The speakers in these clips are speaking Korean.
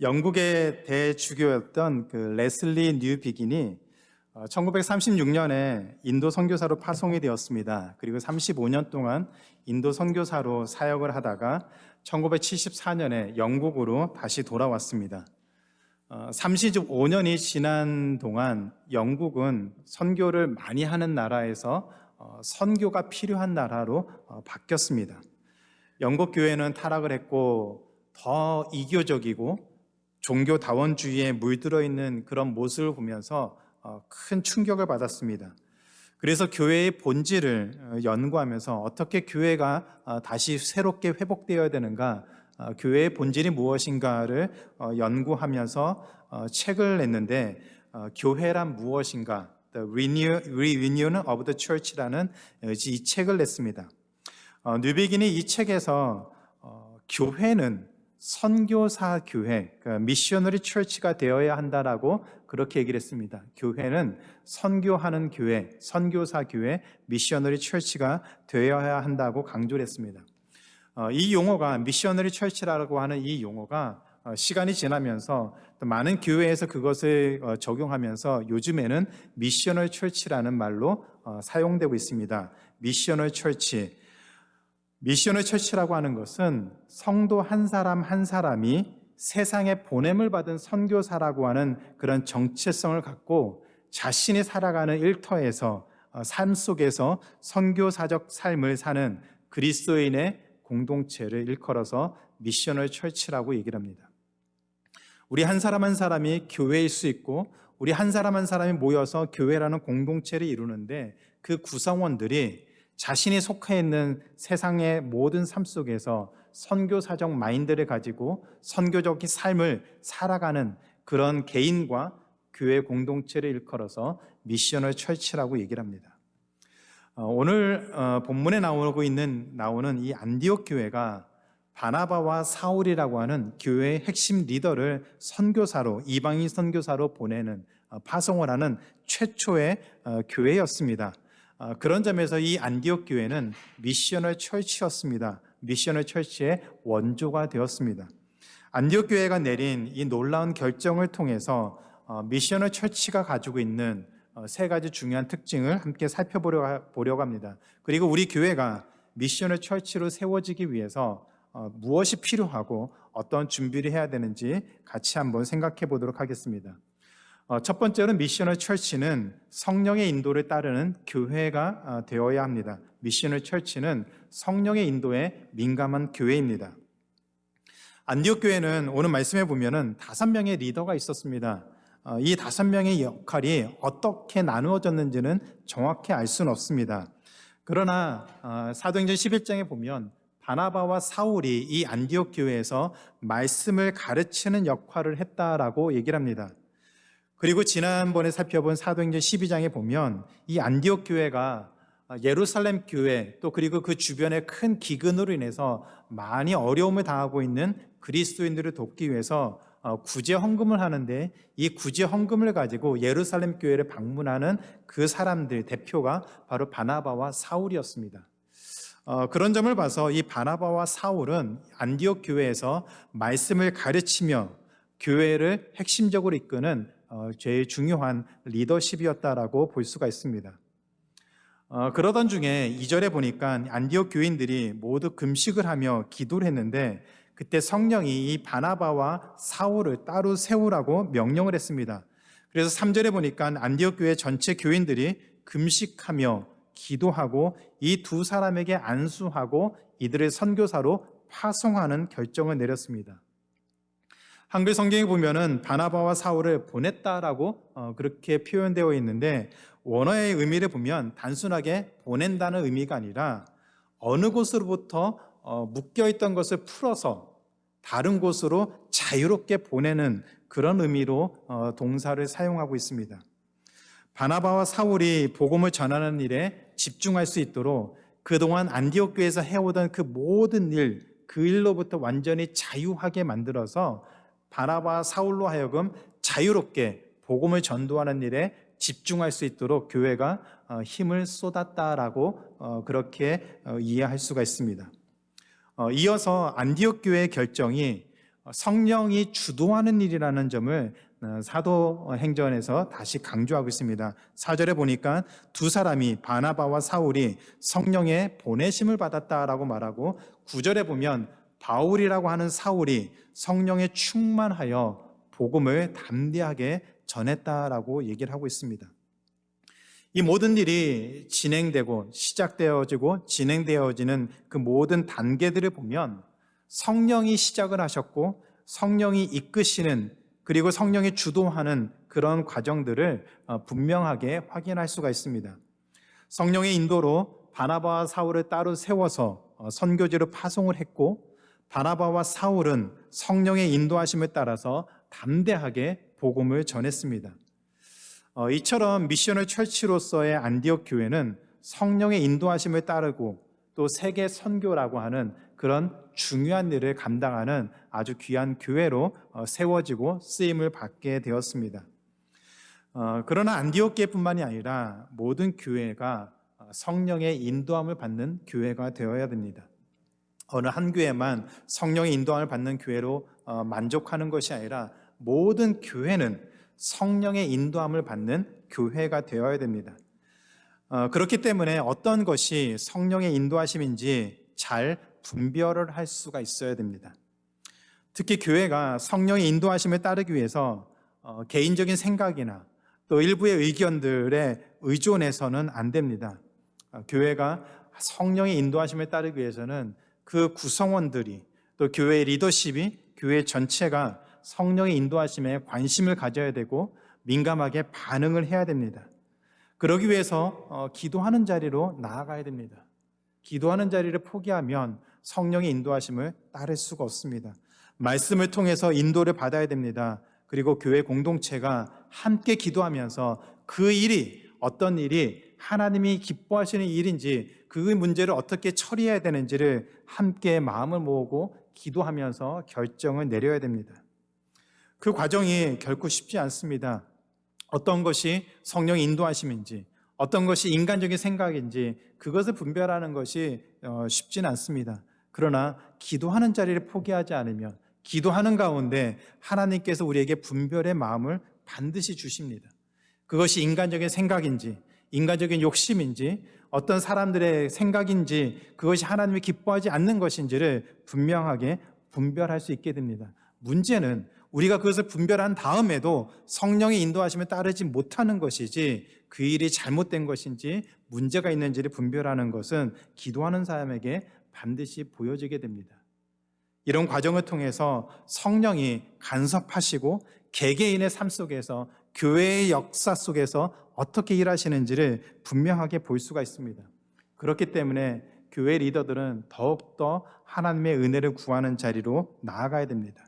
영국의 대주교였던 그 레슬리 뉴비긴이 1936년에 인도 선교사로 파송이 되었습니다. 그리고 35년 동안 인도 선교사로 사역을 하다가 1974년에 영국으로 다시 돌아왔습니다. 35년이 지난 동안 영국은 선교를 많이 하는 나라에서 선교가 필요한 나라로 바뀌었습니다. 영국 교회는 타락을 했고 더 이교적이고 종교다원주의에 물들어 있는 그런 모습을 보면서 큰 충격을 받았습니다. 그래서 교회의 본질을 연구하면서 어떻게 교회가 다시 새롭게 회복되어야 되는가, 교회의 본질이 무엇인가를 연구하면서 책을 냈는데, 교회란 무엇인가, The Reunion of the Church라는 이 책을 냈습니다. 뉴비긴이 이 책에서 교회는 선교사 교회, 그러니까 미셔너리 처치가 되어야 한다라고 그렇게 얘기를 했습니다. 교회는 선교하는 교회, 선교사 교회, 미셔너리 처치가 되어야 한다고 강조를 했습니다. 이 용어가 미셔너리 처치라고 하는 이 용어가 시간이 지나면서 또 많은 교회에서 그것을 적용하면서 요즘에는 미셔너리 처치라는 말로 사용되고 있습니다. 미셔너리 처치. 미셔너리 처치라고 하는 것은 성도 한 사람 한 사람이 세상에 보냄을 받은 선교사라고 하는 그런 정체성을 갖고 자신이 살아가는 일터에서 삶 속에서 선교사적 삶을 사는 그리스도인의 공동체를 일컬어서 미셔너리 처치라고 얘기를 합니다. 우리 한 사람 한 사람이 교회일 수 있고 우리 한 사람 한 사람이 모여서 교회라는 공동체를 이루는데 그 구성원들이 자신이 속해 있는 세상의 모든 삶 속에서 선교사적 마인드를 가지고 선교적인 삶을 살아가는 그런 개인과 교회 공동체를 일컬어서 미셔너리 처치라고 얘기를 합니다. 오늘 본문에 나오는 이 안디옥 교회가 바나바와 사울이라고 하는 교회의 핵심 리더를 선교사로, 이방인 선교사로 보내는, 파송을 하는 최초의 교회였습니다. 그런 점에서 이 안디옥 교회는 미셔너리 처치였습니다. 미셔너리 처치의 원조가 되었습니다. 안디옥 교회가 내린 이 놀라운 결정을 통해서 미셔너리 처치가 가지고 있는 세 가지 중요한 특징을 함께 살펴보려고 합니다. 그리고 우리 교회가 미셔너리 처치로 세워지기 위해서 무엇이 필요하고 어떤 준비를 해야 되는지 같이 한번 생각해 보도록 하겠습니다. 첫 번째로는 미셔너리 처치는 성령의 인도를 따르는 교회가 되어야 합니다. 미셔너리 처치는 성령의 인도에 민감한 교회입니다. 안디옥 교회는 오늘 말씀해 보면은 5명의 리더가 있었습니다. 이 5명의 역할이 어떻게 나누어졌는지는 정확히 알 수는 없습니다. 그러나 사도행전 11장에 보면 바나바와 사울이 이 안디옥 교회에서 말씀을 가르치는 역할을 했다라고 얘기를 합니다. 그리고 지난번에 살펴본 사도행전 12장에 보면 이 안디옥 교회가 예루살렘 교회 또 그리고 그 주변의 큰 기근으로 인해서 많이 어려움을 당하고 있는 그리스도인들을 돕기 위해서 구제 헌금을 하는데 이 구제 헌금을 가지고 예루살렘 교회를 방문하는 그 사람들 대표가 바로 바나바와 사울이었습니다. 그런 점을 봐서 이 바나바와 사울은 안디옥 교회에서 말씀을 가르치며 교회를 핵심적으로 이끄는 제일 중요한 리더십이었다라고 볼 수가 있습니다. 그러던 중에 2절에 보니까 안디옥 교인들이 모두 금식을 하며 기도를 했는데 그때 성령이 이 바나바와 사울을 따로 세우라고 명령을 했습니다. 그래서 3절에 보니까 안디옥 교회 전체 교인들이 금식하며 기도하고 이 두 사람에게 안수하고 이들을 선교사로 파송하는 결정을 내렸습니다. 한글 성경에 보면은 바나바와 사울을 보냈다라고 그렇게 표현되어 있는데 원어의 의미를 보면 단순하게 보낸다는 의미가 아니라 어느 곳으로부터 묶여있던 것을 풀어서 다른 곳으로 자유롭게 보내는 그런 의미로 동사를 사용하고 있습니다. 바나바와 사울이 복음을 전하는 일에 집중할 수 있도록 그동안 안디옥 교회에서 해오던 그 모든 일, 그 일로부터 완전히 자유하게 만들어서 바나바와 사울로 하여금 자유롭게 복음을 전도하는 일에 집중할 수 있도록 교회가 힘을 쏟았다라고 그렇게 이해할 수가 있습니다. 이어서 안디옥 교회의 결정이 성령이 주도하는 일이라는 점을 사도행전에서 다시 강조하고 있습니다. 4절에 보니까 두 사람이 바나바와 사울이 성령의 보내심을 받았다라고 말하고 9절에 보면 바울이라고 하는 사울이 성령에 충만하여 복음을 담대하게 전했다라고 얘기를 하고 있습니다. 이 모든 일이 진행되고 시작되어지고 진행되어지는 그 모든 단계들을 보면 성령이 시작을 하셨고 성령이 이끄시는 그리고 성령이 주도하는 그런 과정들을 분명하게 확인할 수가 있습니다. 성령의 인도로 바나바와 사울을 따로 세워서 선교지로 파송을 했고 바나바와 사울은 성령의 인도하심에 따라서 담대하게 복음을 전했습니다. 이처럼 미셔널 철치로서의 안디옥 교회는 성령의 인도하심을 따르고 또 세계 선교라고 하는 그런 중요한 일을 감당하는 아주 귀한 교회로 세워지고 쓰임을 받게 되었습니다. 그러나 안디옥 교회뿐만이 아니라 모든 교회가 성령의 인도함을 받는 교회가 되어야 됩니다. 어느 한 교회만 성령의 인도함을 받는 교회로 만족하는 것이 아니라 모든 교회는 성령의 인도함을 받는 교회가 되어야 됩니다. 그렇기 때문에 어떤 것이 성령의 인도하심인지 잘 분별을 할 수가 있어야 됩니다. 특히 교회가 성령의 인도하심을 따르기 위해서 개인적인 생각이나 또 일부의 의견들에 의존해서는 안 됩니다. 교회가 성령의 인도하심을 따르기 위해서는 그 구성원들이 또 교회의 리더십이 교회 전체가 성령의 인도하심에 관심을 가져야 되고 민감하게 반응을 해야 됩니다. 그러기 위해서 기도하는 자리로 나아가야 됩니다. 기도하는 자리를 포기하면 성령의 인도하심을 따를 수가 없습니다. 말씀을 통해서 인도를 받아야 됩니다. 그리고 교회 공동체가 함께 기도하면서 그 일이 어떤 일이 하나님이 기뻐하시는 일인지 그 문제를 어떻게 처리해야 되는지를 함께 마음을 모으고 기도하면서 결정을 내려야 됩니다. 그 과정이 결코 쉽지 않습니다. 어떤 것이 성령의 인도하심인지 어떤 것이 인간적인 생각인지 그것을 분별하는 것이 쉽지는 않습니다. 그러나 기도하는 자리를 포기하지 않으면 기도하는 가운데 하나님께서 우리에게 분별의 마음을 반드시 주십니다. 그것이 인간적인 생각인지 인간적인 욕심인지 어떤 사람들의 생각인지 그것이 하나님이 기뻐하지 않는 것인지를 분명하게 분별할 수 있게 됩니다. 문제는 우리가 그것을 분별한 다음에도 성령의 인도하심에 따르지 못하는 것이지 그 일이 잘못된 것인지 문제가 있는지를 분별하는 것은 기도하는 사람에게 반드시 보여지게 됩니다. 이런 과정을 통해서 성령이 간섭하시고 개개인의 삶 속에서 교회의 역사 속에서 어떻게 일하시는지를 분명하게 볼 수가 있습니다. 그렇기 때문에 교회 리더들은 더욱더 하나님의 은혜를 구하는 자리로 나아가야 됩니다.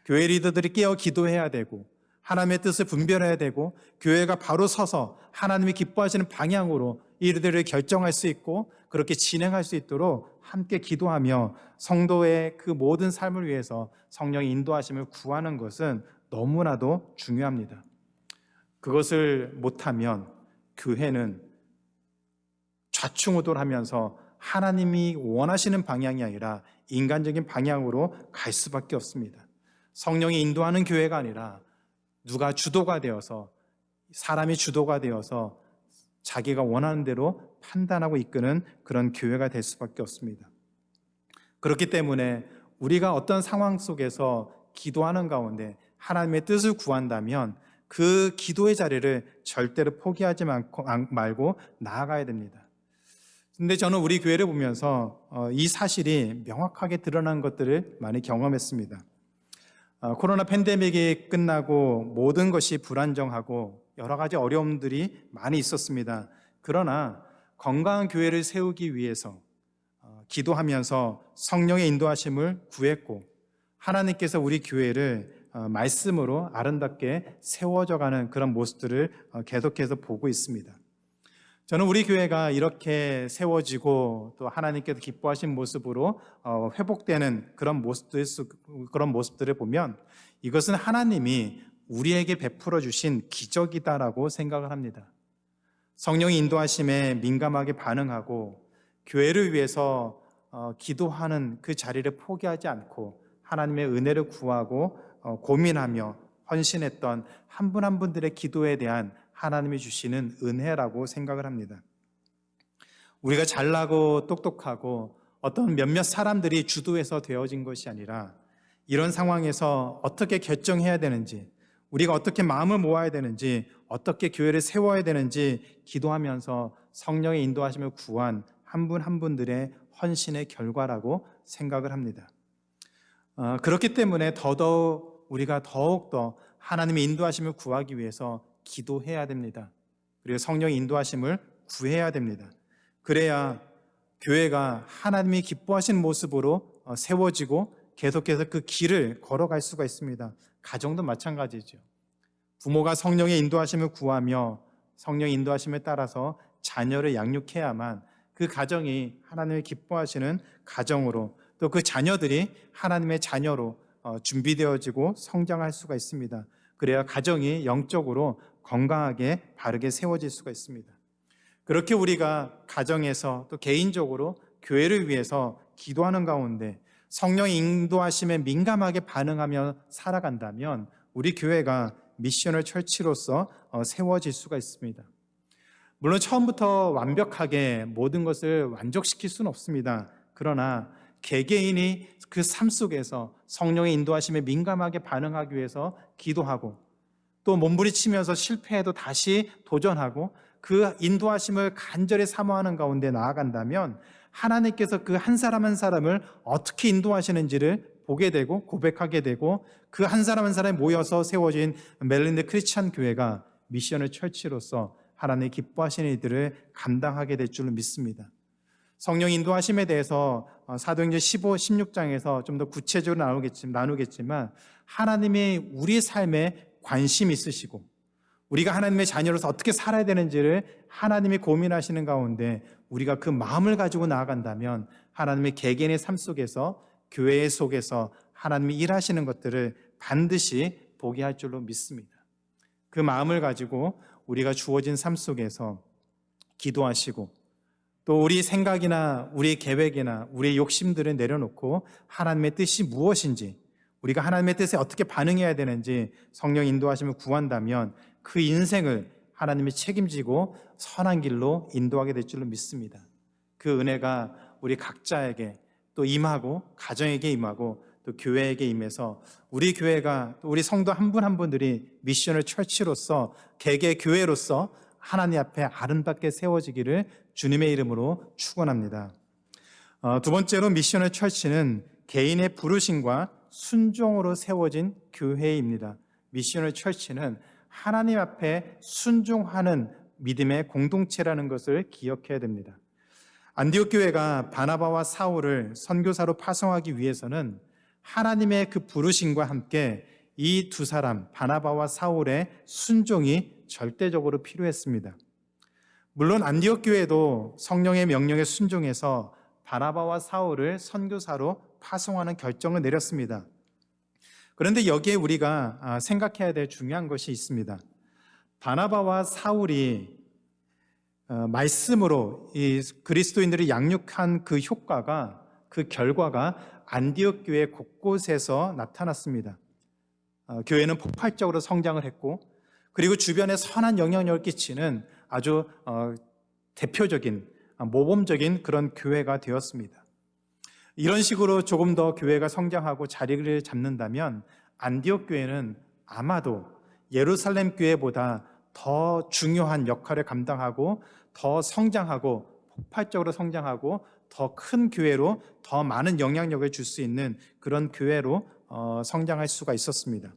교회 리더들이 깨어 기도해야 되고 하나님의 뜻을 분별해야 되고 교회가 바로 서서 하나님이 기뻐하시는 방향으로 일들을 결정할 수 있고 그렇게 진행할 수 있도록 함께 기도하며 성도의 그 모든 삶을 위해서 성령의 인도하심을 구하는 것은 너무나도 중요합니다. 그것을 못하면 교회는 좌충우돌하면서 하나님이 원하시는 방향이 아니라 인간적인 방향으로 갈 수밖에 없습니다. 성령이 인도하는 교회가 아니라 누가 주도가 되어서 사람이 주도가 되어서 자기가 원하는 대로 판단하고 이끄는 그런 교회가 될 수밖에 없습니다. 그렇기 때문에 우리가 어떤 상황 속에서 기도하는 가운데 하나님의 뜻을 구한다면 그 기도의 자리를 절대로 포기하지 말고 나아가야 됩니다. 근데 저는 우리 교회를 보면서 이 사실이 명확하게 드러난 것들을 많이 경험했습니다. 코로나 팬데믹이 끝나고 모든 것이 불안정하고 여러 가지 어려움들이 많이 있었습니다. 그러나 건강한 교회를 세우기 위해서 기도하면서 성령의 인도하심을 구했고 하나님께서 우리 교회를 말씀으로 아름답게 세워져가는 그런 모습들을 계속해서 보고 있습니다. 저는 우리 교회가 이렇게 세워지고 또 하나님께서 기뻐하신 모습으로 회복되는 그런 모습들을 보면 이것은 하나님이 우리에게 베풀어 주신 기적이다라고 생각을 합니다. 성령의 인도하심에 민감하게 반응하고 교회를 위해서 기도하는 그 자리를 포기하지 않고 하나님의 은혜를 구하고 고민하며 헌신했던 한 분 한 분들의 기도에 대한 하나님이 주시는 은혜라고 생각을 합니다. 우리가 잘나고 똑똑하고 어떤 몇몇 사람들이 주도해서 되어진 것이 아니라 이런 상황에서 어떻게 결정해야 되는지, 우리가 어떻게 마음을 모아야 되는지, 어떻게 교회를 세워야 되는지 기도하면서 성령의 인도하심을 구한 한 분 한 분들의 헌신의 결과라고 생각을 합니다. 그렇기 때문에 우리가 더욱더 하나님의 인도하심을 구하기 위해서 기도해야 됩니다. 그리고 성령의 인도하심을 구해야 됩니다. 그래야 교회가 하나님이 기뻐하시는 모습으로 세워지고 계속해서 그 길을 걸어갈 수가 있습니다. 가정도 마찬가지죠. 부모가 성령의 인도하심을 구하며 성령의 인도하심에 따라서 자녀를 양육해야만 그 가정이 하나님의 기뻐하시는 가정으로, 또 그 자녀들이 하나님의 자녀로 준비되어지고 성장할 수가 있습니다. 그래야 가정이 영적으로 건강하게 바르게 세워질 수가 있습니다. 그렇게 우리가 가정에서 또 개인적으로 교회를 위해서 기도하는 가운데 성령의 인도하심에 민감하게 반응하며 살아간다면 우리 교회가 미션을 철치로서 세워질 수가 있습니다. 물론 처음부터 완벽하게 모든 것을 만족시킬 수는 없습니다. 그러나 개개인이 그 삶 속에서 성령의 인도하심에 민감하게 반응하기 위해서 기도하고, 또 몸부림치면서 실패해도 다시 도전하고 그 인도하심을 간절히 사모하는 가운데 나아간다면 하나님께서 그 한 사람 한 사람을 어떻게 인도하시는지를 보게 되고 고백하게 되고, 그 한 사람 한 사람이 모여서 세워진 멜린드 크리스찬 교회가 미션의 철치로서 하나님의 기뻐하시는 일들을 감당하게 될 줄로 믿습니다. 성령 인도하심에 대해서 사도행전 15, 16장에서 좀 더 구체적으로 나누겠지만 하나님이 우리 삶에 관심 있으시고 우리가 하나님의 자녀로서 어떻게 살아야 되는지를 하나님이 고민하시는 가운데 우리가 그 마음을 가지고 나아간다면 하나님의 개개인의 삶 속에서, 교회 속에서 하나님이 일하시는 것들을 반드시 보게 할 줄로 믿습니다. 그 마음을 가지고 우리가 주어진 삶 속에서 기도하시고, 또 우리 생각이나 우리 계획이나 우리의 욕심들을 내려놓고 하나님의 뜻이 무엇인지, 우리가 하나님의 뜻에 어떻게 반응해야 되는지 성령 인도하심을 구한다면 그 인생을 하나님이 책임지고 선한 길로 인도하게 될 줄로 믿습니다. 그 은혜가 우리 각자에게 또 임하고, 가정에게 임하고, 또 교회에게 임해서 우리 교회가, 또 우리 성도 한 분 한 분들이 미션을 철치로서, 개개 교회로서 하나님 앞에 아름답게 세워지기를 주님의 이름으로 축원합니다. 두 번째로 미션의 철치는 개인의 부르심과 순종으로 세워진 교회입니다. 미션의 철치는 하나님 앞에 순종하는 믿음의 공동체라는 것을 기억해야 됩니다. 안디옥 교회가 바나바와 사울을 선교사로 파송하기 위해서는 하나님의 그 부르심과 함께 이 두 사람, 바나바와 사울의 순종이 절대적으로 필요했습니다. 물론 안디옥 교회도 성령의 명령에 순종해서 바나바와 사울을 선교사로 파송하는 결정을 내렸습니다. 그런데 여기에 우리가 생각해야 될 중요한 것이 있습니다. 바나바와 사울이 말씀으로 이 그리스도인들을 양육한 그 효과가, 그 결과가 안디옥 교회 곳곳에서 나타났습니다. 교회는 폭발적으로 성장을 했고, 그리고 주변에 선한 영향력을 끼치는 아주 대표적인 모범적인 그런 교회가 되었습니다. 이런 식으로 조금 더 교회가 성장하고 자리를 잡는다면 안디옥 교회는 아마도 예루살렘 교회보다 더 중요한 역할을 감당하고 더 성장하고 폭발적으로 성장하고 더 큰 교회로 더 많은 영향력을 줄 수 있는 그런 교회로 성장할 수가 있었습니다.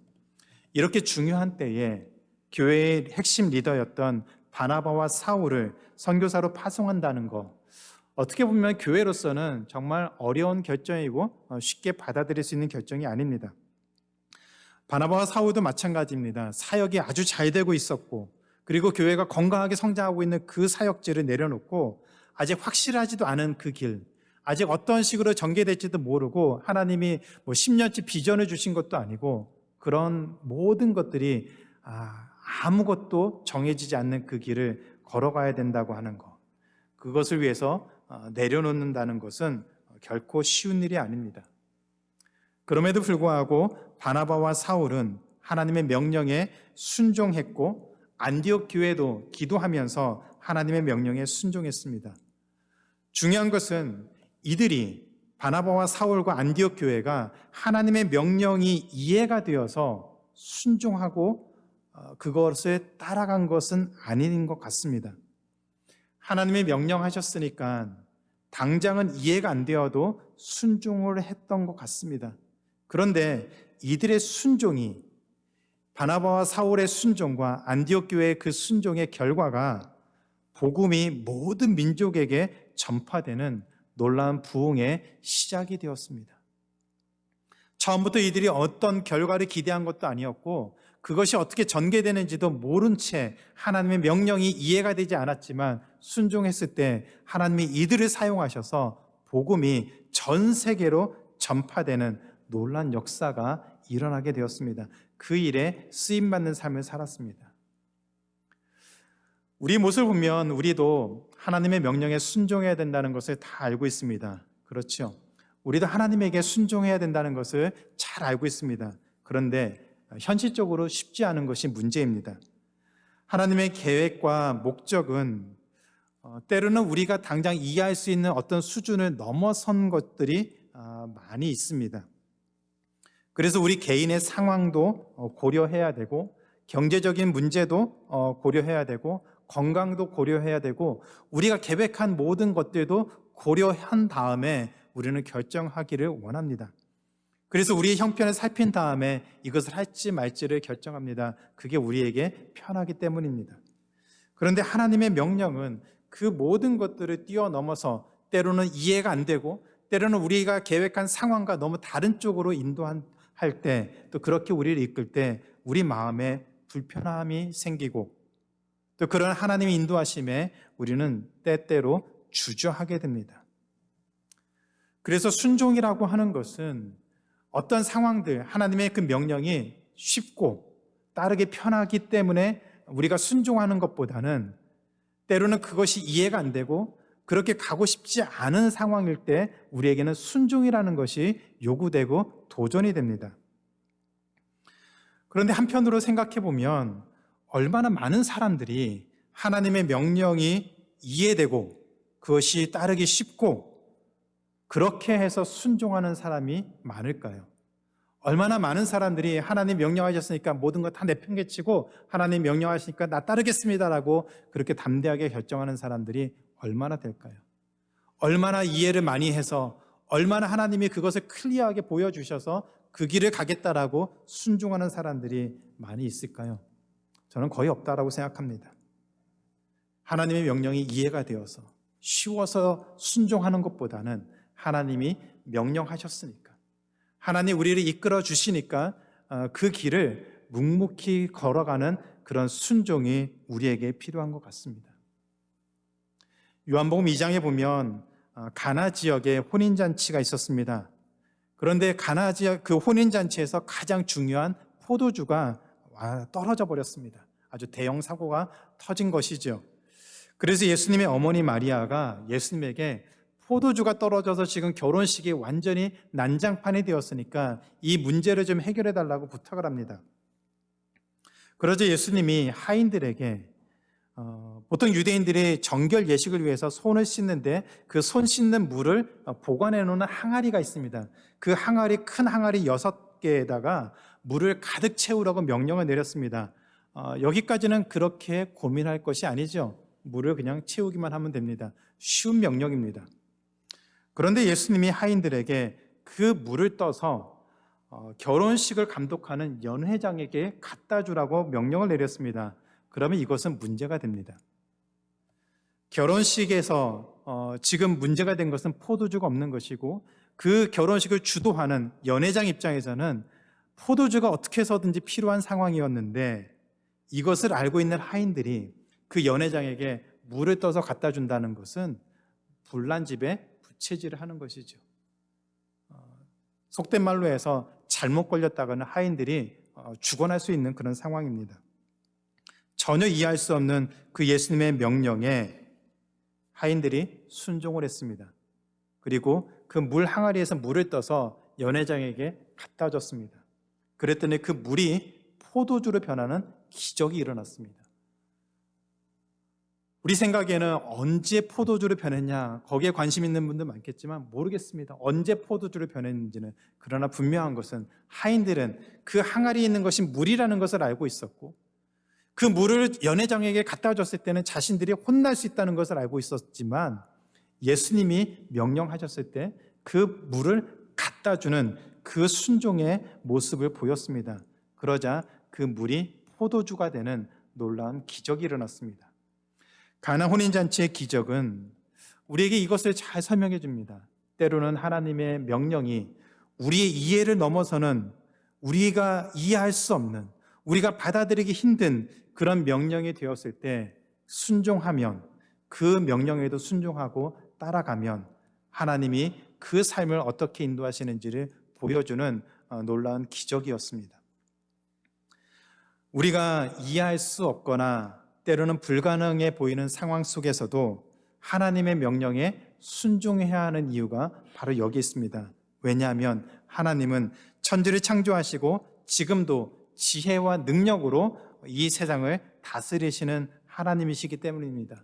이렇게 중요한 때에 교회의 핵심 리더였던 바나바와 사울을 선교사로 파송한다는 것, 어떻게 보면 교회로서는 정말 어려운 결정이고 쉽게 받아들일 수 있는 결정이 아닙니다. 바나바와 사울도 마찬가지입니다. 사역이 아주 잘 되고 있었고, 그리고 교회가 건강하게 성장하고 있는 그 사역지를 내려놓고 아직 확실하지도 않은 그 길, 아직 어떤 식으로 전개될지도 모르고 하나님이 10년치 비전을 주신 것도 아니고 그런 모든 것들이 아무것도 정해지지 않는 그 길을 걸어가야 된다고 하는 것, 그것을 위해서 내려놓는다는 것은 결코 쉬운 일이 아닙니다. 그럼에도 불구하고 바나바와 사울은 하나님의 명령에 순종했고 안디옥 교회도 기도하면서 하나님의 명령에 순종했습니다. 중요한 것은 이들이 바나바와 사울과 안디옥 교회가 하나님의 명령이 이해가 되어서 순종하고 그것을 따라간 것은 아닌 것 같습니다. 하나님의 명령하셨으니까 당장은 이해가 안 되어도 순종을 했던 것 같습니다. 그런데 이들의 순종이 바나바와 사울의 순종과 안디옥 교회의 그 순종의 결과가 복음이 모든 민족에게 전파되는 놀라운 부흥의 시작이 되었습니다. 처음부터 이들이 어떤 결과를 기대한 것도 아니었고 그것이 어떻게 전개되는지도 모른 채 하나님의 명령이 이해가 되지 않았지만 순종했을 때 하나님이 이들을 사용하셔서 복음이 전 세계로 전파되는 놀라운 역사가 일어나게 되었습니다. 그 일에 쓰임받는 삶을 살았습니다. 우리 모습을 보면 우리도 하나님의 명령에 순종해야 된다는 것을 다 알고 있습니다. 그렇죠? 우리도 하나님에게 순종해야 된다는 것을 잘 알고 있습니다. 그런데 현실적으로 쉽지 않은 것이 문제입니다. 하나님의 계획과 목적은 때로는 우리가 당장 이해할 수 있는 어떤 수준을 넘어선 것들이 많이 있습니다. 그래서 우리 개인의 상황도 고려해야 되고 경제적인 문제도 고려해야 되고 건강도 고려해야 되고 우리가 계획한 모든 것들도 고려한 다음에 우리는 결정하기를 원합니다. 그래서 우리의 형편을 살핀 다음에 이것을 할지 말지를 결정합니다. 그게 우리에게 편하기 때문입니다. 그런데 하나님의 명령은 그 모든 것들을 뛰어넘어서 때로는 이해가 안 되고 때로는 우리가 계획한 상황과 너무 다른 쪽으로 인도할 때 또 그렇게 우리를 이끌 때 우리 마음에 불편함이 생기고 또 그런 하나님의 인도하심에 우리는 때때로 주저하게 됩니다. 그래서 순종이라고 하는 것은 어떤 상황들, 하나님의 그 명령이 쉽고 따르기 편하기 때문에 우리가 순종하는 것보다는 때로는 그것이 이해가 안 되고 그렇게 가고 싶지 않은 상황일 때 우리에게는 순종이라는 것이 요구되고 도전이 됩니다. 그런데 한편으로 생각해 보면 얼마나 많은 사람들이 하나님의 명령이 이해되고 그것이 따르기 쉽고 그렇게 해서 순종하는 사람이 많을까요? 얼마나 많은 사람들이 하나님 명령하셨으니까 모든 거 다 내팽개치고 하나님 명령하시니까 나 따르겠습니다라고 그렇게 담대하게 결정하는 사람들이 얼마나 될까요? 얼마나 이해를 많이 해서 얼마나 하나님이 그것을 클리어하게 보여주셔서 그 길을 가겠다라고 순종하는 사람들이 많이 있을까요? 저는 거의 없다라고 생각합니다. 하나님의 명령이 이해가 되어서 쉬워서 순종하는 것보다는 하나님이 명령하셨으니까 하나님 우리를 이끌어 주시니까 그 길을 묵묵히 걸어가는 그런 순종이 우리에게 필요한 것 같습니다. 요한복음 2장에 보면 가나 지역에 혼인잔치가 있었습니다. 그런데 가나 지역 그 혼인잔치에서 가장 중요한 포도주가 떨어져 버렸습니다. 아주 대형 사고가 터진 것이죠. 그래서 예수님의 어머니 마리아가 예수님에게 포도주가 떨어져서 지금 결혼식이 완전히 난장판이 되었으니까 이 문제를 좀 해결해 달라고 부탁을 합니다. 그러자 예수님이 하인들에게 보통 유대인들이 정결 예식을 위해서 손을 씻는데 그 손 씻는 물을 보관해 놓는 항아리가 있습니다. 그 항아리, 큰 항아리 6개에다가 물을 가득 채우라고 명령을 내렸습니다. 여기까지는 그렇게 고민할 것이 아니죠. 물을 그냥 채우기만 하면 됩니다. 쉬운 명령입니다. 그런데 예수님이 하인들에게 그 물을 떠서 결혼식을 감독하는 연회장에게 갖다 주라고 명령을 내렸습니다. 그러면 이것은 문제가 됩니다. 결혼식에서 지금 문제가 된 것은 포도주가 없는 것이고 그 결혼식을 주도하는 연회장 입장에서는 포도주가 어떻게 해서든지 필요한 상황이었는데 이것을 알고 있는 하인들이 그 연회장에게 물을 떠서 갖다 준다는 것은 불난집에 부채질을 하는 것이죠. 속된 말로 해서 잘못 걸렸다가는 하인들이 죽어날 수 있는 그런 상황입니다. 전혀 이해할 수 없는 그 예수님의 명령에 하인들이 순종을 했습니다. 그리고 그 물 항아리에서 물을 떠서 연회장에게 갖다 줬습니다. 그랬더니 그 물이 포도주로 변하는 기적이 일어났습니다. 우리 생각에는 언제 포도주로 변했냐, 거기에 관심 있는 분들 많겠지만 모르겠습니다. 언제 포도주로 변했는지는. 그러나 분명한 것은 하인들은 그 항아리에 있는 것이 물이라는 것을 알고 있었고, 그 물을 연회장에게 갖다 줬을 때는 자신들이 혼날 수 있다는 것을 알고 있었지만, 예수님이 명령하셨을 때 그 물을 갖다 주는 그 순종의 모습을 보였습니다. 그러자 그 물이 포도주가 되는 놀라운 기적이 일어났습니다. 가나 혼인잔치의 기적은 우리에게 이것을 잘 설명해 줍니다. 때로는 하나님의 명령이 우리의 이해를 넘어서는, 우리가 이해할 수 없는, 우리가 받아들이기 힘든 그런 명령이 되었을 때 순종하면, 그 명령에도 순종하고 따라가면 하나님이 그 삶을 어떻게 인도하시는지를 보여주는 놀라운 기적이었습니다. 우리가 이해할 수 없거나 때로는 불가능해 보이는 상황 속에서도 하나님의 명령에 순종해야 하는 이유가 바로 여기 있습니다. 왜냐하면 하나님은 천지를 창조하시고 지금도 지혜와 능력으로 이 세상을 다스리시는 하나님이시기 때문입니다.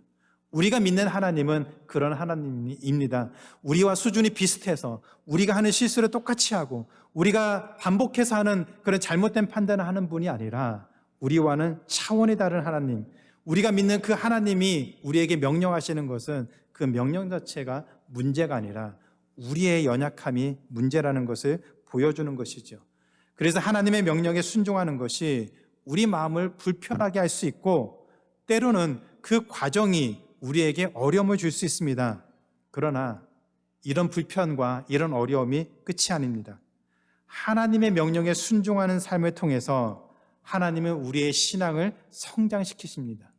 우리가 믿는 하나님은 그런 하나님입니다. 우리와 수준이 비슷해서 우리가 하는 실수를 똑같이 하고 우리가 반복해서 하는 그런 잘못된 판단을 하는 분이 아니라 우리와는 차원이 다른 하나님, 우리가 믿는 그 하나님이 우리에게 명령하시는 것은 그 명령 자체가 문제가 아니라 우리의 연약함이 문제라는 것을 보여주는 것이죠. 그래서 하나님의 명령에 순종하는 것이 우리 마음을 불편하게 할 수 있고, 때로는 그 과정이 우리에게 어려움을 줄 수 있습니다. 그러나 이런 불편과 이런 어려움이 끝이 아닙니다. 하나님의 명령에 순종하는 삶을 통해서 하나님은 우리의 신앙을 성장시키십니다.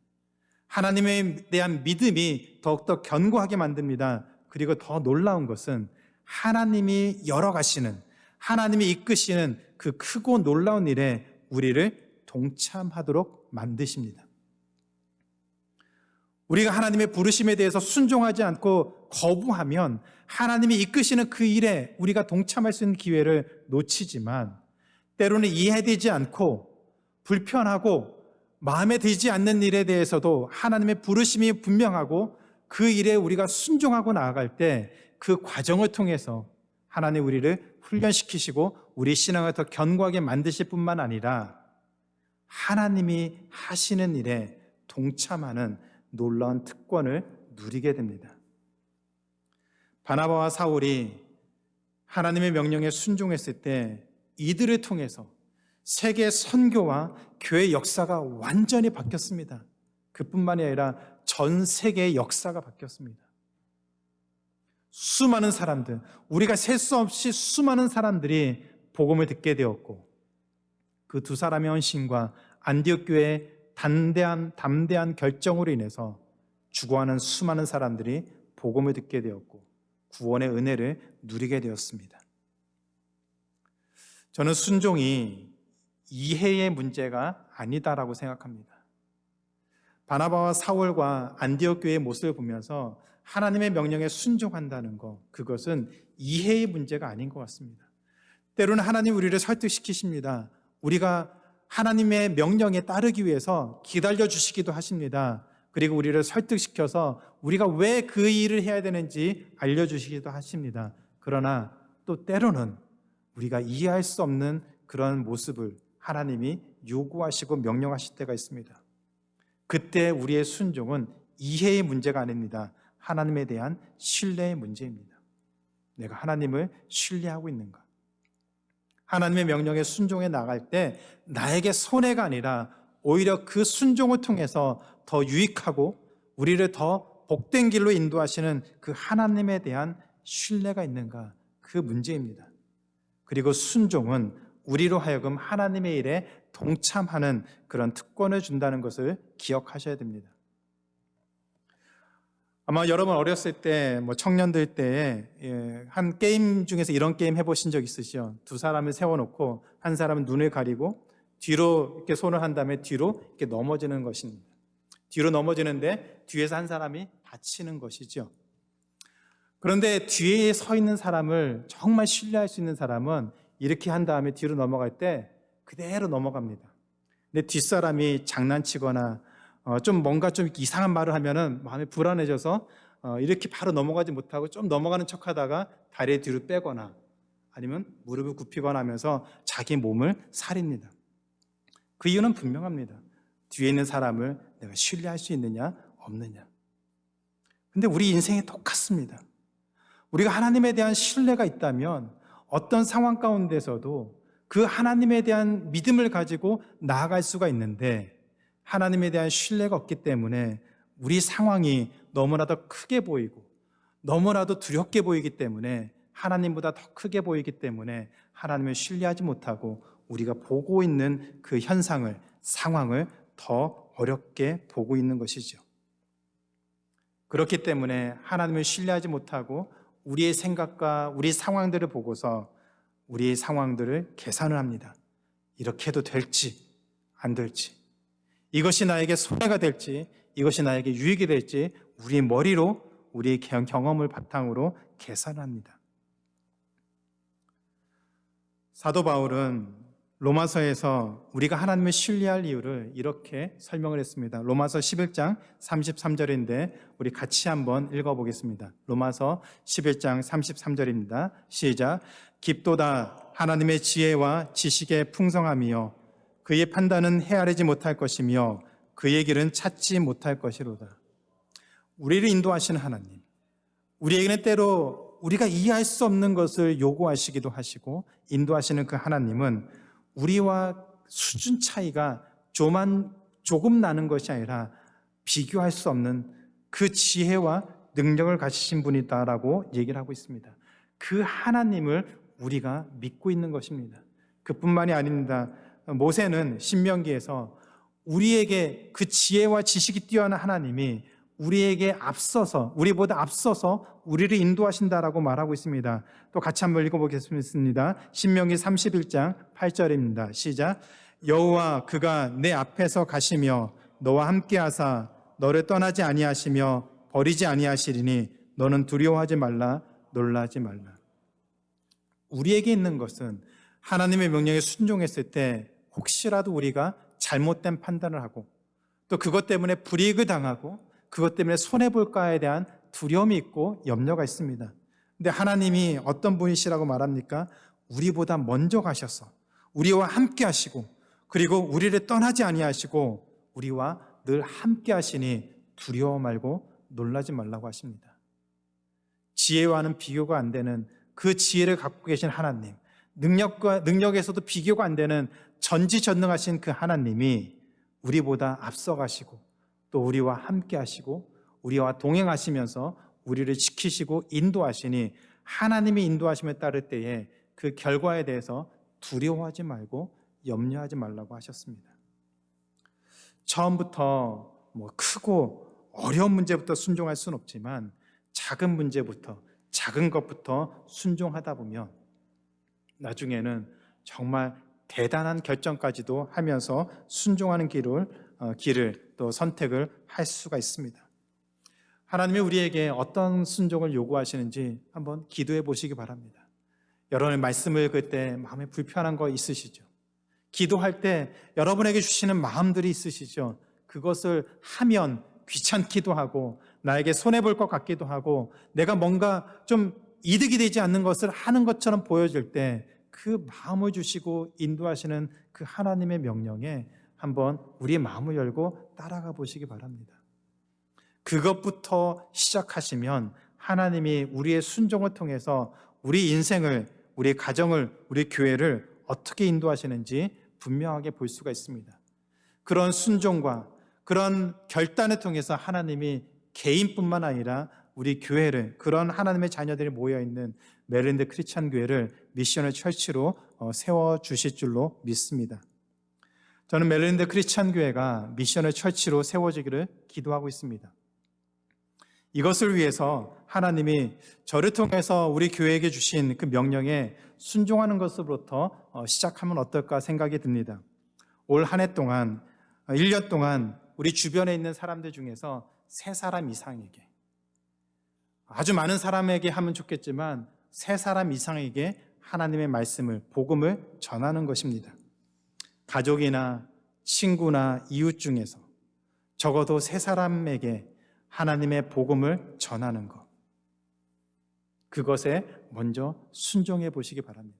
하나님에 대한 믿음이 더욱더 견고하게 만듭니다. 그리고 더 놀라운 것은 하나님이 열어가시는, 하나님이 이끄시는 그 크고 놀라운 일에 우리를 동참하도록 만드십니다. 우리가 하나님의 부르심에 대해서 순종하지 않고 거부하면 하나님이 이끄시는 그 일에 우리가 동참할 수 있는 기회를 놓치지만, 때로는 이해되지 않고 불편하고 마음에 들지 않는 일에 대해서도 하나님의 부르심이 분명하고 그 일에 우리가 순종하고 나아갈 때 그 과정을 통해서 하나님 우리를 훈련시키시고 우리 신앙을 더 견고하게 만드실 뿐만 아니라 하나님이 하시는 일에 동참하는 놀라운 특권을 누리게 됩니다. 바나바와 사울이 하나님의 명령에 순종했을 때 이들을 통해서 세계 선교와 교회 역사가 완전히 바뀌었습니다. 그뿐만이 아니라 전 세계의 역사가 바뀌었습니다. 수많은 사람들, 우리가 셀 수 없이 수많은 사람들이 복음을 듣게 되었고, 그 두 사람의 헌신과 안디옥 교회의 담대한 결정으로 인해서 죽어가는 수많은 사람들이 복음을 듣게 되었고 구원의 은혜를 누리게 되었습니다. 저는 순종이 이해의 문제가 아니다라고 생각합니다. 바나바와 사울과 안디옥 교회의 모습을 보면서 하나님의 명령에 순종한다는 것, 그것은 이해의 문제가 아닌 것 같습니다. 때로는 하나님 우리를 설득시키십니다. 우리가 하나님의 명령에 따르기 위해서 기다려 주시기도 하십니다. 그리고 우리를 설득시켜서 우리가 왜 그 일을 해야 되는지 알려주시기도 하십니다. 그러나 또 때로는 우리가 이해할 수 없는 그런 모습을 하나님이 요구하시고 명령하실 때가 있습니다. 그때 우리의 순종은 이해의 문제가 아닙니다. 하나님에 대한 신뢰의 문제입니다. 내가 하나님을 신뢰하고 있는가? 하나님의 명령에 순종해 나갈 때 나에게 손해가 아니라 오히려 그 순종을 통해서 더 유익하고 우리를 더 복된 길로 인도하시는 그 하나님에 대한 신뢰가 있는가? 그 문제입니다. 그리고 순종은 우리로 하여금 하나님의 일에 동참하는 그런 특권을 준다는 것을 기억하셔야 됩니다. 아마 여러분 어렸을 때, 청년들 때에 한 게임 중에서 이런 게임 해보신 적 있으시죠? 두 사람을 세워놓고 한 사람은 눈을 가리고 뒤로 이렇게 손을 한 다음에 뒤로 이렇게 넘어지는 것입니다. 뒤로 넘어지는데 뒤에서 한 사람이 받치는 것이죠. 그런데 뒤에 서 있는 사람을 정말 신뢰할 수 있는 사람은 이렇게 한 다음에 뒤로 넘어갈 때 그대로 넘어갑니다. 근데 뒷사람이 장난치거나 좀 뭔가 좀 이상한 말을 하면은 마음이 불안해져서 이렇게 바로 넘어가지 못하고 좀 넘어가는 척하다가 다리 뒤로 빼거나 아니면 무릎을 굽히거나 하면서 자기 몸을 사립니다. 그 이유는 분명합니다. 뒤에 있는 사람을 내가 신뢰할 수 있느냐 없느냐. 근데 우리 인생이 똑같습니다. 우리가 하나님에 대한 신뢰가 있다면 어떤 상황 가운데서도 그 하나님에 대한 믿음을 가지고 나아갈 수가 있는데, 하나님에 대한 신뢰가 없기 때문에 우리 상황이 너무나도 크게 보이고 너무나도 두렵게 보이기 때문에, 하나님보다 더 크게 보이기 때문에 하나님을 신뢰하지 못하고 우리가 보고 있는 그 현상을, 상황을 더 어렵게 보고 있는 것이죠. 그렇기 때문에 하나님을 신뢰하지 못하고 우리의 생각과 우리 상황들을 보고서 우리의 상황들을 계산을 합니다. 이렇게 해도 될지 안 될지, 이것이 나에게 손해가 될지 이것이 나에게 유익이 될지 우리의 머리로, 우리의 경험을 바탕으로 계산을 합니다. 사도 바울은 로마서에서 우리가 하나님을 신뢰할 이유를 이렇게 설명을 했습니다. 로마서 11장 33절인데 우리 같이 한번 읽어보겠습니다. 로마서 11장 33절입니다. 시작. 깊도다 하나님의 지혜와 지식의 풍성함이요 그의 판단은 헤아리지 못할 것이며 그의 길은 찾지 못할 것이로다. 우리를 인도하시는 하나님, 우리에게는 때로 우리가 이해할 수 없는 것을 요구하시기도 하시고 인도하시는 그 하나님은 우리와 수준 차이가 조금 나는 것이 아니라 비교할 수 없는 그 지혜와 능력을 가지신 분이다라고 얘기를 하고 있습니다. 그 하나님을 우리가 믿고 있는 것입니다. 그뿐만이 아닙니다. 모세는 신명기에서 우리에게 그 지혜와 지식이 뛰어난 하나님이 우리에게 앞서서, 우리보다 앞서서 우리를 인도하신다라고 말하고 있습니다. 또 같이 한번 읽어보겠습니다. 신명기 31장 8절입니다. 시작. 여호와 그가 내 앞에서 가시며 너와 함께하사 너를 떠나지 아니하시며 버리지 아니하시리니 너는 두려워하지 말라, 놀라지 말라. 우리에게 있는 것은 하나님의 명령에 순종했을 때 혹시라도 우리가 잘못된 판단을 하고 또 그것 때문에 불이익을 당하고 그것 때문에 손해볼까에 대한 두려움이 있고 염려가 있습니다. 근데 하나님이 어떤 분이시라고 말합니까? 우리보다 먼저 가셔서 우리와 함께 하시고 그리고 우리를 떠나지 아니하시고 우리와 늘 함께 하시니 두려워 말고 놀라지 말라고 하십니다. 지혜와는 비교가 안 되는 그 지혜를 갖고 계신 하나님, 능력에서도 비교가 안 되는 전지전능하신 그 하나님이 우리보다 앞서가시고 또 우리와 함께 하시고 우리와 동행하시면서 우리를 지키시고 인도하시니 하나님의 인도하심에 따를 때에 그 결과에 대해서 두려워하지 말고 염려하지 말라고 하셨습니다. 처음부터 크고 어려운 문제부터 순종할 수는 없지만 작은 문제부터, 작은 것부터 순종하다 보면 나중에는 정말 대단한 결정까지도 하면서 순종하는 길을 또 선택을 할 수가 있습니다. 하나님이 우리에게 어떤 순종을 요구하시는지 한번 기도해 보시기 바랍니다. 여러분의 말씀을 읽을 때 마음에 불편한 거 있으시죠? 기도할 때 여러분에게 주시는 마음들이 있으시죠? 그것을 하면 귀찮기도 하고 나에게 손해볼 것 같기도 하고 내가 뭔가 좀 이득이 되지 않는 것을 하는 것처럼 보여질 때 그 마음을 주시고 인도하시는 그 하나님의 명령에 한번 우리의 마음을 열고 따라가 보시기 바랍니다. 그것부터 시작하시면 하나님이 우리의 순종을 통해서 우리 인생을, 우리 가정을, 우리 교회를 어떻게 인도하시는지 분명하게 볼 수가 있습니다. 그런 순종과 그런 결단을 통해서 하나님이 개인뿐만 아니라 우리 교회를, 그런 하나님의 자녀들이 모여있는 메릴랜드 크리스찬 교회를 미션의 철치로 세워주실 줄로 믿습니다. 저는 메릴랜드 크리스찬 교회가 미션의 철치로 세워지기를 기도하고 있습니다. 이것을 위해서 하나님이 저를 통해서 우리 교회에게 주신 그 명령에 순종하는 것으로부터 시작하면 어떨까 생각이 듭니다. 올 한 해 동안, 1년 동안 우리 주변에 있는 사람들 중에서 3사람 이상에게 아주 많은 사람에게 하면 좋겠지만 세 사람 이상에게 하나님의 말씀을, 복음을 전하는 것입니다. 가족이나 친구나 이웃 중에서 적어도 세 사람에게 하나님의 복음을 전하는 것, 그것에 먼저 순종해 보시기 바랍니다.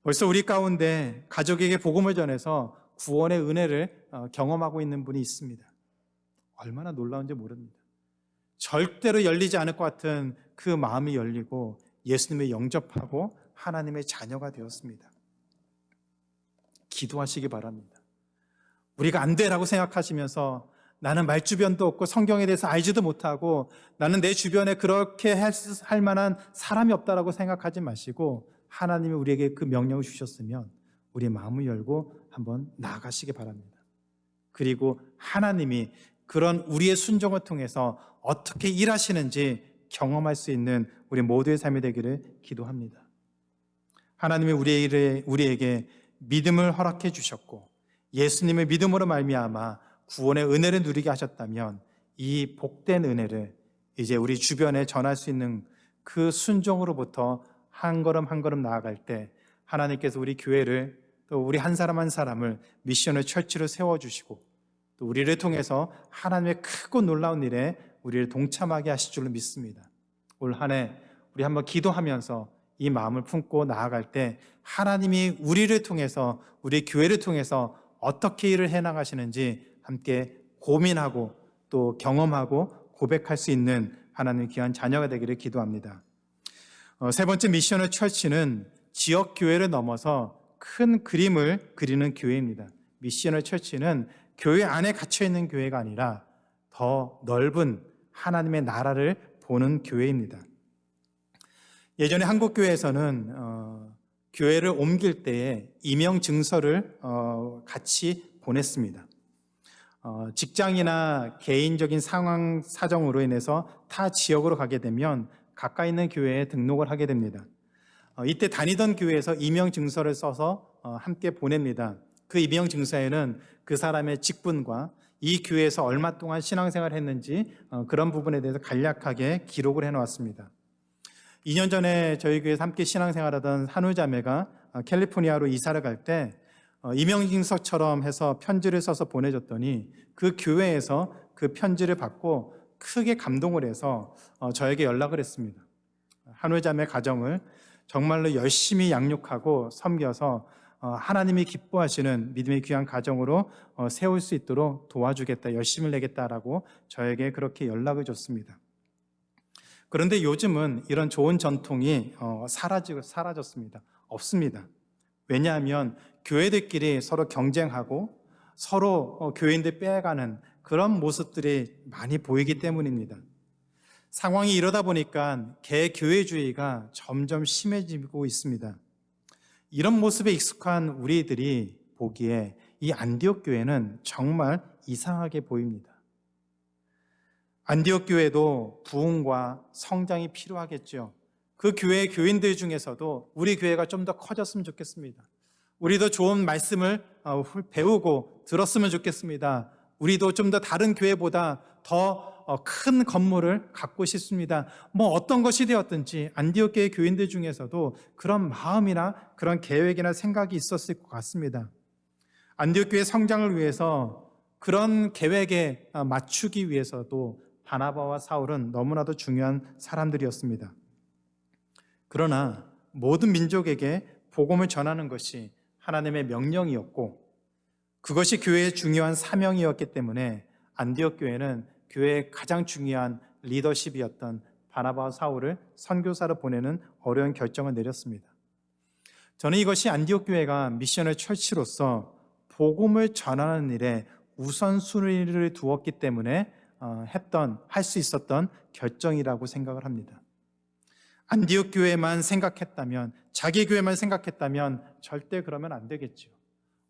벌써 우리 가운데 가족에게 복음을 전해서 구원의 은혜를 경험하고 있는 분이 있습니다. 얼마나 놀라운지 모릅니다. 절대로 열리지 않을 것 같은 그 마음이 열리고 예수님을 영접하고 하나님의 자녀가 되었습니다. 기도하시기 바랍니다. 우리가 안 되라고 생각하시면서 나는 말주변도 없고 성경에 대해서 알지도 못하고 나는 내 주변에 그렇게 할 만한 사람이 없다라고 생각하지 마시고, 하나님이 우리에게 그 명령을 주셨으면 우리의 마음을 열고 한번 나아가시기 바랍니다. 그리고 하나님이 그런 우리의 순종을 통해서 어떻게 일하시는지 경험할 수 있는 우리 모두의 삶이 되기를 기도합니다. 하나님이 우리에게 믿음을 허락해 주셨고 예수님의 믿음으로 말미암아 구원의 은혜를 누리게 하셨다면 이 복된 은혜를 이제 우리 주변에 전할 수 있는 그 순종으로부터 한 걸음 한 걸음 나아갈 때 하나님께서 우리 교회를, 또 우리 한 사람 한 사람을 미션을 철치로 세워주시고 또 우리를 통해서 하나님의 크고 놀라운 일에 우리를 동참하게 하실 줄로 믿습니다. 올 한 해 우리 한번 기도하면서 이 마음을 품고 나아갈 때 하나님이 우리를 통해서, 우리 교회를 통해서 어떻게 일을 해나가시는지 함께 고민하고 또 경험하고 고백할 수 있는 하나님의 귀한 자녀가 되기를 기도합니다. 세 번째 미션을 철치는 지역 교회를 넘어서 큰 그림을 그리는 교회입니다. 미션을 철치는 교회 안에 갇혀있는 교회가 아니라 더 넓은 하나님의 나라를 보는 교회입니다. 예전에 한국교회에서는 교회를 옮길 때에 임명증서를 같이 보냈습니다. 직장이나 개인적인 상황 사정으로 인해서 타 지역으로 가게 되면 가까이 있는 교회에 등록을 하게 됩니다. 이때 다니던 교회에서 임명증서를 써서 함께 보냅니다. 그 임명증서에는 그 사람의 직분과 이 교회에서 얼마 동안 신앙생활을 했는지 그런 부분에 대해서 간략하게 기록을 해놓았습니다. 2년 전에 저희 교회에서 함께 신앙생활하던 한우자매가 캘리포니아로 이사를 갈 때 임명증서처럼 해서 편지를 써서 보내줬더니 그 교회에서 그 편지를 받고 크게 감동을 해서 저에게 연락을 했습니다. 한우자매 가정을 정말로 열심히 양육하고 섬겨서 하나님이 기뻐하시는 믿음의 귀한 가정으로 세울 수 있도록 도와주겠다, 열심을 내겠다라고 저에게 그렇게 연락을 줬습니다. 그런데 요즘은 이런 좋은 전통이 사라졌습니다. 없습니다. 왜냐하면 교회들끼리 서로 경쟁하고 서로 교인들 빼앗가는 그런 모습들이 많이 보이기 때문입니다. 상황이 이러다 보니까 개교회주의가 점점 심해지고 있습니다. 이런 모습에 익숙한 우리들이 보기에 이 안디옥 교회는 정말 이상하게 보입니다. 안디옥 교회도 부흥과 성장이 필요하겠죠. 그 교회의 교인들 중에서도 우리 교회가 좀 더 커졌으면 좋겠습니다. 우리도 좋은 말씀을 배우고 들었으면 좋겠습니다. 우리도 좀 더 다른 교회보다 더 큰 건물을 갖고 싶습니다. 어떤 것이 되었든지 안디옥 교회 교인들 중에서도 그런 마음이나 그런 계획이나 생각이 있었을 것 같습니다. 안디옥 교회 성장을 위해서 그런 계획에 맞추기 위해서도 바나바와 사울은 너무나도 중요한 사람들이었습니다. 그러나 모든 민족에게 복음을 전하는 것이 하나님의 명령이었고 그것이 교회의 중요한 사명이었기 때문에 안디옥 교회는 교회의 가장 중요한 리더십이었던 바나바와 사울을 선교사로 보내는 어려운 결정을 내렸습니다. 저는 이것이 안디옥 교회가 미션을 철치로서 복음을 전하는 일에 우선순위를 두었기 때문에 할 수 있었던 결정이라고 생각을 합니다. 안디옥 교회만 생각했다면, 자기 교회만 생각했다면 절대 그러면 안 되겠죠.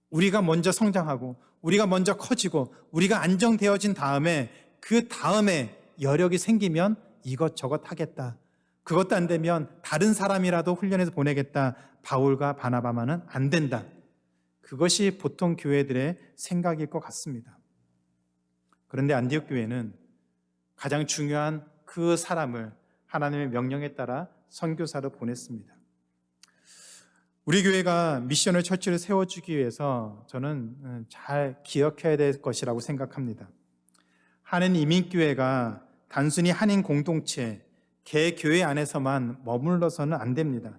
우리가 먼저 성장하고 우리가 먼저 커지고 우리가 안정되어진 다음에 그 다음에 여력이 생기면 이것저것 하겠다. 그것도 안 되면 다른 사람이라도 훈련해서 보내겠다. 바울과 바나바만은 안 된다. 그것이 보통 교회들의 생각일 것 같습니다. 그런데 안디옥 교회는 가장 중요한 그 사람을 하나님의 명령에 따라 선교사로 보냈습니다. 우리 교회가 미션을 처치를 세워주기 위해서 저는 잘 기억해야 될 것이라고 생각합니다. 한인 이민교회가 단순히 한인 공동체, 개교회 안에서만 머물러서는 안 됩니다.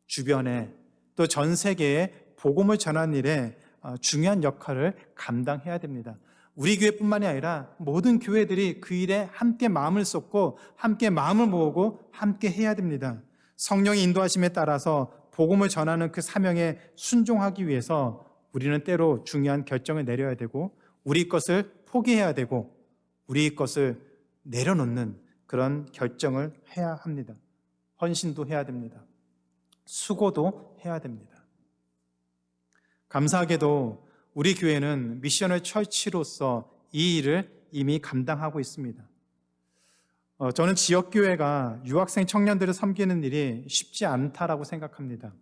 주변에 또 전 세계에 복음을 전하는 일에 중요한 역할을 감당해야 됩니다. 우리 교회뿐만이 아니라 모든 교회들이 그 일에 함께 마음을 쏟고 함께 마음을 모으고 함께 해야 됩니다. 성령의 인도하심에 따라서 복음을 전하는 그 사명에 순종하기 위해서 우리는 때로 중요한 결정을 내려야 되고 우리 것을 포기해야 되고 우리 것을 내려놓는 그런 결정을 해야 합니다. 헌신도 해야 됩니다. 수고도 해야 됩니다. 감사하게도 우리 교회는 미션을 처치로서 이 일을 이미 감당하고 있습니다. 저는 지역교회가 유학생 청년들을 섬기는 일이 쉽지 않다라고 생각합니다.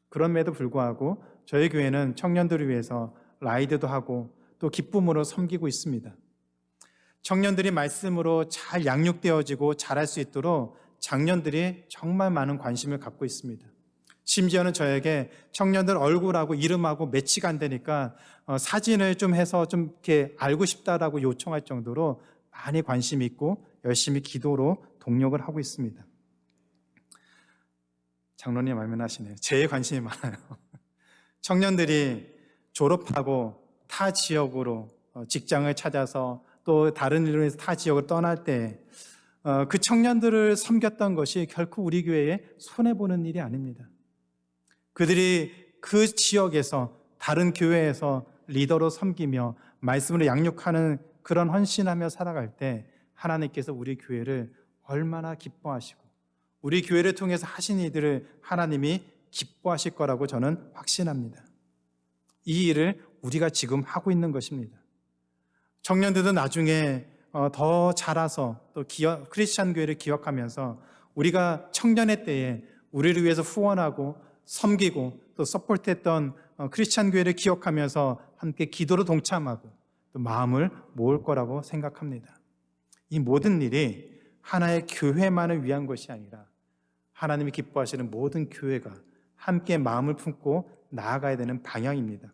그럼에도 불구하고 저희 교회는 청년들을 위해서 라이드도 하고 또 기쁨으로 섬기고 있습니다. 청년들이 말씀으로 잘 양육되어지고 자랄 수 있도록 장년들이 정말 많은 관심을 갖고 있습니다. 심지어는 저에게 청년들 얼굴하고 이름하고 매치가 안 되니까 사진을 좀 해서 좀 이렇게 알고 싶다라고 요청할 정도로 많이 관심이 있고 열심히 기도로 동력을 하고 있습니다. 장로님 말씀하시네요. 제일 관심이 많아요. 청년들이 졸업하고 타 지역으로 직장을 찾아서 또 다른 일로 해서 타 지역을 떠날 때 그 청년들을 섬겼던 것이 결코 우리 교회에 손해보는 일이 아닙니다. 그들이 그 지역에서 다른 교회에서 리더로 섬기며 말씀으로 양육하는 그런 헌신하며 살아갈 때 하나님께서 우리 교회를 얼마나 기뻐하시고 우리 교회를 통해서 하신 이들을 하나님이 기뻐하실 거라고 저는 확신합니다. 이 일을 우리가 지금 하고 있는 것입니다. 청년들도 나중에 더 자라서 또 크리스찬 교회를 기억하면서 우리가 청년의 때에 우리를 위해서 후원하고 섬기고 또 서포트했던 크리스찬 교회를 기억하면서 함께 기도로 동참하고 또 마음을 모을 거라고 생각합니다. 이 모든 일이 하나의 교회만을 위한 것이 아니라 하나님이 기뻐하시는 모든 교회가 함께 마음을 품고 나아가야 되는 방향입니다.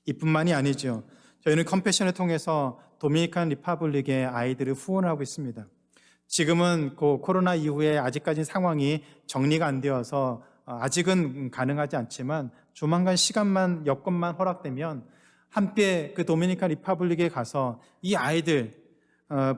이뿐만이 아니죠. 저희는 컴패션을 통해서 도미니칸 리퍼블릭의 아이들을 후원하고 있습니다. 지금은 그 코로나 이후에 아직까지 상황이 정리가 안 되어서 아직은 가능하지 않지만 조만간 시간만 여건만 허락되면 함께 그 도미니칸 리퍼블릭에 가서 이 아이들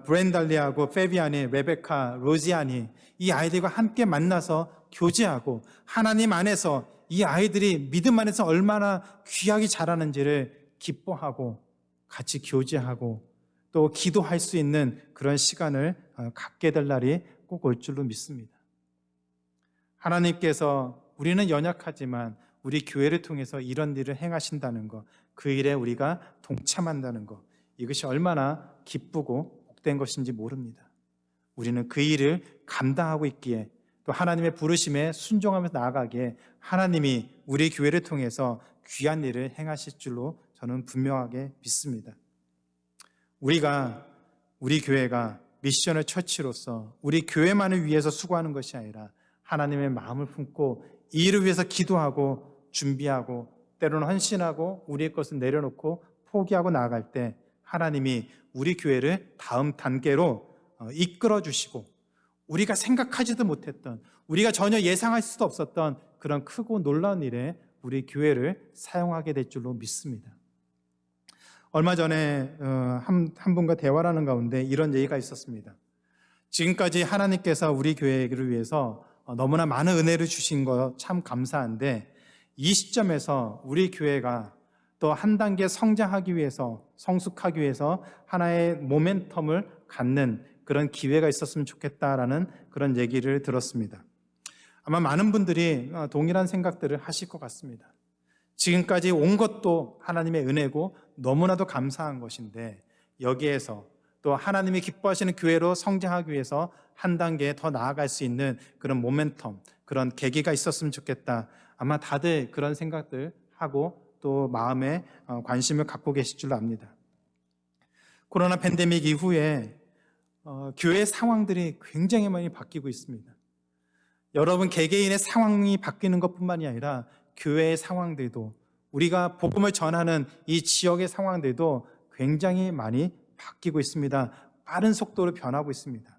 브렌달리하고 페비아니, 레베카, 로지아니 이 아이들과 함께 만나서 교제하고 하나님 안에서 이 아이들이 믿음 안에서 얼마나 귀하게 자라는지를 기뻐하고 같이 교제하고 또 기도할 수 있는 그런 시간을 갖게 될 날이 꼭 올 줄로 믿습니다. 하나님께서 우리는 연약하지만 우리 교회를 통해서 이런 일을 행하신다는 것, 그 일에 우리가 동참한다는 것, 이것이 얼마나 기쁘고 복된 것인지 모릅니다. 우리는 그 일을 감당하고 있기에 또 하나님의 부르심에 순종하면서 나아가기에 하나님이 우리 교회를 통해서 귀한 일을 행하실 줄로 저는 분명하게 믿습니다. 우리 교회가 미션을 처치로서 우리 교회만을 위해서 수고하는 것이 아니라 하나님의 마음을 품고 이 일을 위해서 기도하고 준비하고 때로는 헌신하고 우리의 것을 내려놓고 포기하고 나아갈 때 하나님이 우리 교회를 다음 단계로 이끌어 주시고 우리가 생각하지도 못했던 우리가 전혀 예상할 수도 없었던 그런 크고 놀라운 일에 우리 교회를 사용하게 될 줄로 믿습니다. 얼마 전에 한 분과 대화를 하는 가운데 이런 얘기가 있었습니다. 지금까지 하나님께서 우리 교회를 위해서 너무나 많은 은혜를 주신 거 참 감사한데 이 시점에서 우리 교회가 또 한 단계 성장하기 위해서 성숙하기 위해서 하나의 모멘텀을 갖는 그런 기회가 있었으면 좋겠다라는 그런 얘기를 들었습니다. 아마 많은 분들이 동일한 생각들을 하실 것 같습니다. 지금까지 온 것도 하나님의 은혜고 너무나도 감사한 것인데 여기에서 또 하나님이 기뻐하시는 교회로 성장하기 위해서 한 단계 더 나아갈 수 있는 그런 모멘텀, 그런 계기가 있었으면 좋겠다. 아마 다들 그런 생각들 하고 또 마음에 관심을 갖고 계실 줄로 압니다. 코로나 팬데믹 이후에 교회 상황들이 굉장히 많이 바뀌고 있습니다. 여러분 개개인의 상황이 바뀌는 것뿐만이 아니라 교회의 상황들도, 우리가 복음을 전하는 이 지역의 상황들도 굉장히 많이 바뀌고 있습니다. 빠른 속도로 변하고 있습니다.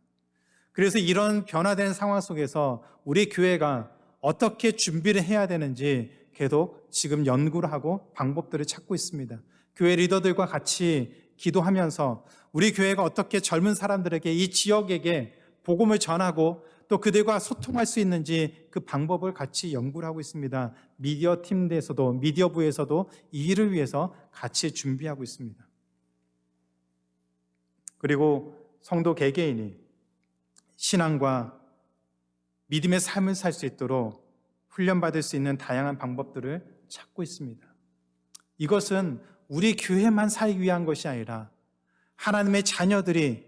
그래서 이런 변화된 상황 속에서 우리 교회가 어떻게 준비를 해야 되는지 계속 지금 연구를 하고 방법들을 찾고 있습니다. 교회 리더들과 같이 기도하면서 우리 교회가 어떻게 젊은 사람들에게, 이 지역에게 복음을 전하고 또 그들과 소통할 수 있는지 그 방법을 같이 연구를 하고 있습니다. 미디어 팀에서도, 미디어부에서도 이 일을 위해서 같이 준비하고 있습니다. 그리고 성도 개개인이 신앙과 믿음의 삶을 살 수 있도록 훈련받을 수 있는 다양한 방법들을 찾고 있습니다. 이것은 우리 교회만 살기 위한 것이 아니라 하나님의 자녀들이,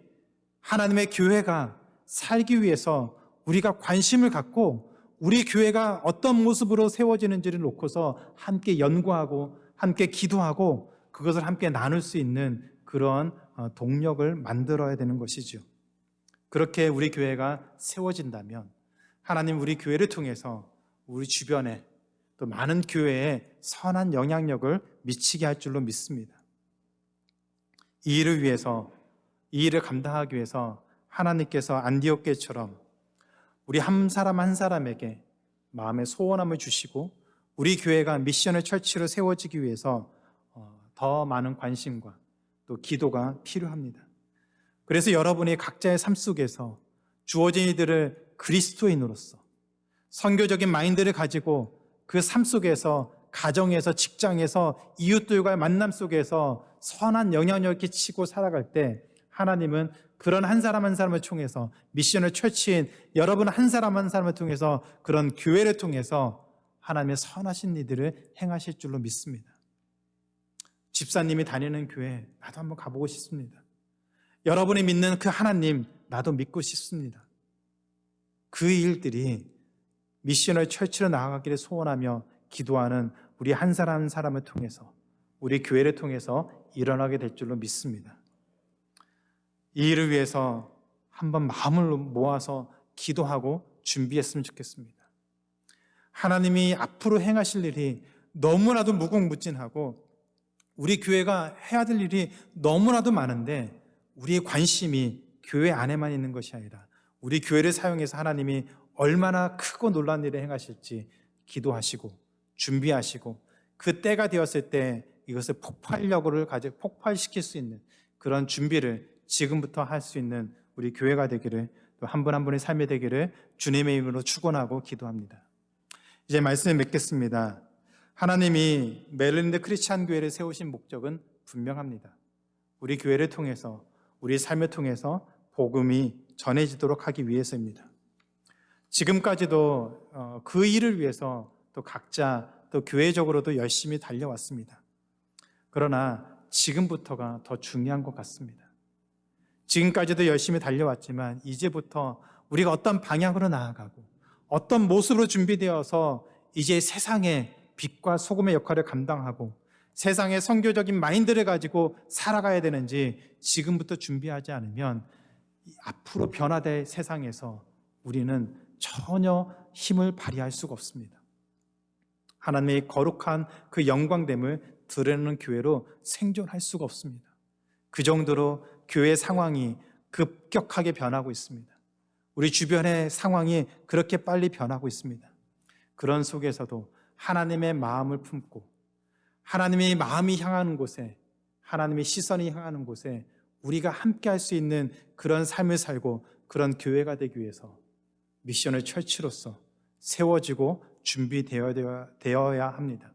하나님의 교회가 살기 위해서 우리가 관심을 갖고 우리 교회가 어떤 모습으로 세워지는지를 놓고서 함께 연구하고 함께 기도하고 그것을 함께 나눌 수 있는 그런 동력을 만들어야 되는 것이죠. 그렇게 우리 교회가 세워진다면 하나님 우리 교회를 통해서 우리 주변에 또 많은 교회에 선한 영향력을 미치게 할 줄로 믿습니다. 이 일을 위해서, 이 일을 감당하기 위해서 하나님께서 안디옥 교회처럼 우리 한 사람 한 사람에게 마음의 소원함을 주시고 우리 교회가 미션의 철치로 세워지기 위해서 더 많은 관심과 또 기도가 필요합니다. 그래서 여러분이 각자의 삶 속에서 주어진 이들을 그리스도인으로서 선교적인 마인드를 가지고 그 삶 속에서, 가정에서, 직장에서, 이웃들과의 만남 속에서 선한 영향력을 끼치고 살아갈 때 하나님은 그런 한 사람 한 사람을 통해서, 미션을 철치인 여러분 한 사람 한 사람을 통해서, 그런 교회를 통해서 하나님의 선하신 일들을 행하실 줄로 믿습니다. 집사님이 다니는 교회 나도 한번 가보고 싶습니다. 여러분이 믿는 그 하나님 나도 믿고 싶습니다. 그 일들이 미션을 철치로 나아가기를 소원하며 기도하는 우리 한 사람 한 사람을 통해서, 우리 교회를 통해서 일어나게 될 줄로 믿습니다. 이 일을 위해서 한번 마음을 모아서 기도하고 준비했으면 좋겠습니다. 하나님이 앞으로 행하실 일이 너무나도 무궁무진하고 우리 교회가 해야 될 일이 너무나도 많은데 우리의 관심이 교회 안에만 있는 것이 아니라 우리 교회를 사용해서 하나님이 얼마나 크고 놀라운 일을 행하실지 기도하시고 준비하시고 그 때가 되었을 때 이것을 폭발시킬 수 있는 그런 준비를 지금부터 할 수 있는 우리 교회가 되기를, 또 한 분 한 분의 삶이 되기를 주님의 이름으로 축원하고 기도합니다. 이제 말씀을 맺겠습니다. 하나님이 메릴랜드 크리스찬 교회를 세우신 목적은 분명합니다. 우리 교회를 통해서, 우리 삶을 통해서 복음이 전해지도록 하기 위해서입니다. 지금까지도 그 일을 위해서 또 각자 또 교회적으로도 열심히 달려왔습니다. 그러나 지금부터가 더 중요한 것 같습니다. 지금까지도 열심히 달려왔지만 이제부터 우리가 어떤 방향으로 나아가고 어떤 모습으로 준비되어서 이제 세상에 빛과 소금의 역할을 감당하고 세상의 선교적인 마인드를 가지고 살아가야 되는지 지금부터 준비하지 않으면 앞으로 변화될 세상에서 우리는 전혀 힘을 발휘할 수가 없습니다. 하나님의 거룩한 그 영광됨을 드러내는 교회로 생존할 수가 없습니다. 그 정도로 교회 상황이 급격하게 변하고 있습니다. 우리 주변의 상황이 그렇게 빨리 변하고 있습니다. 그런 속에서도 하나님의 마음을 품고 하나님의 마음이 향하는 곳에, 하나님의 시선이 향하는 곳에 우리가 함께 할 수 있는 그런 삶을 살고 그런 교회가 되기 위해서 미션을 철치로서 세워지고 준비되어야 합니다.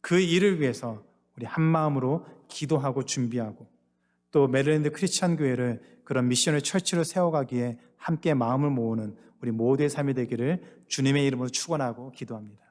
그 일을 위해서 우리 한 마음으로 기도하고 준비하고 또 메릴랜드 크리스찬 교회를 그런 미션을 철치로 세워가기에 함께 마음을 모으는 우리 모두의 삶이 되기를 주님의 이름으로 축원하고 기도합니다.